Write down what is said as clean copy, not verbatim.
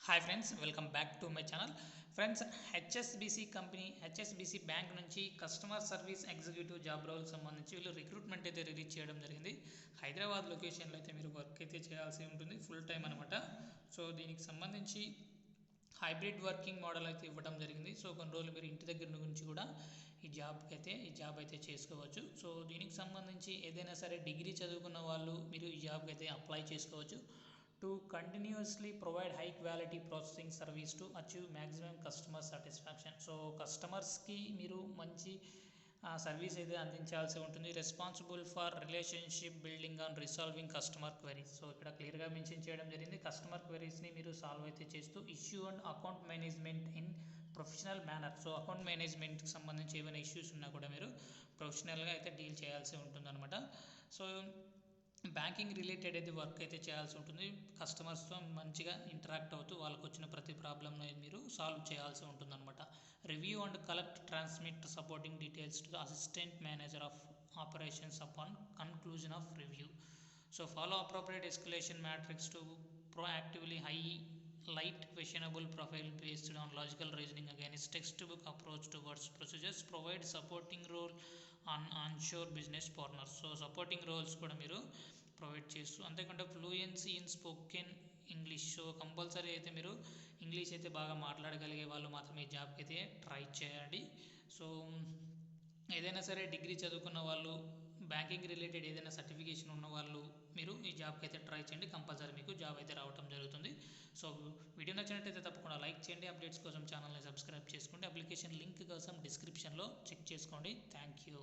Hi friends, welcome back to my channel. Friends, HSBC company HSBC bank నుంచి customer service executive job role సంబంధించి వీళ్ళు recruitment అయితే release చేయడం జరిగింది. హైదరాబాద్ లొకేషన్లో అయితే మీరు వర్క్ అయితే చేయాల్సి ఉంటుంది, ఫుల్ టైం అనమాట. సో దీనికి సంబంధించి హైబ్రిడ్ వర్కింగ్ మోడల్ అయితే ఇవ్వడం జరిగింది. సో కొన్ని రోజులు మీరు ఇంటి దగ్గర నుంచి కూడా ఈ జాబ్ అయితే చేసుకోవచ్చు. సో దీనికి సంబంధించి ఏదైనా సరే డిగ్రీ చదువుకున్న వాళ్ళు మీరు ఈ జాబ్కి అయితే అప్లై చేసుకోవచ్చు. To continuously provide high quality processing service to achieve maximum customer satisfaction. So కస్టమర్స్కి మీరు మంచి సర్వీస్ అయితే అందించాల్సి ఉంటుంది. Responsible for relationship building and resolving customer queries. So ఇక్కడ క్లియర్గా మెన్షన్ చేయడం జరిగింది. కస్టమర్ క్వెరీస్ని మీరు సాల్వ్ అయితే చేస్తూ issue and account management in professional manner. So account మేనేజ్మెంట్కి సంబంధించి ఏమైనా ఇష్యూస్ ఉన్నా కూడా మీరు ప్రొఫెషనల్గా అయితే డీల్ చేయాల్సి ఉంటుందన్నమాట. సో బ్యాంకింగ్ రిలేటెడ్ అయితే వర్క్ అయితే చేయాల్సి ఉంటుంది. కస్టమర్స్తో మంచిగా ఇంటరాక్ట్ అవుతూ వాళ్ళకు వచ్చిన ప్రతి ప్రాబ్లమ్ని మీరు సాల్వ్ చేయాల్సి ఉంటుందన్నమాట. Review and collect transmit supporting details to the assistant manager of operations upon conclusion of review. So follow appropriate escalation matrix to proactively highlight questionable profile based on logical reasoning against textbook approach towards procedures. Provide supporting role on onshore business partners. So supporting roles కూడా మీరు provide చేస్తూ, అంతేకాకుండా fluency in spoken English. So compulsory అయితే మీరు English అయితే బాగా మాట్లాడగలిగే వాళ్ళు మాత్రమే ఈ జాబ్కి అయితే ట్రై చేయండి. సో ఏదైనా సరే డిగ్రీ చదువుకున్న వాళ్ళు, బ్యాంకింగ్ రిలేటెడ్ ఏదైనా సర్టిఫికేషన్ ఉన్న వాళ్ళు మీరు ఈ జాబ్కి అయితే ట్రై చేయండి. కంపల్సరీ మీకు జాబ్ అయితే రావడం జరుగుతుంది. సో వీడియో నచ్చినట్టయితే తప్పకుండా లైక్ చేయండి. అప్డేట్స్ కోసం ఛానల్ని సబ్స్క్రైబ్ చేసుకోండి. అప్లికేషన్ లింక్ కోసం డిస్క్రిప్షన్లో చెక్ చేసుకోండి. Thank you.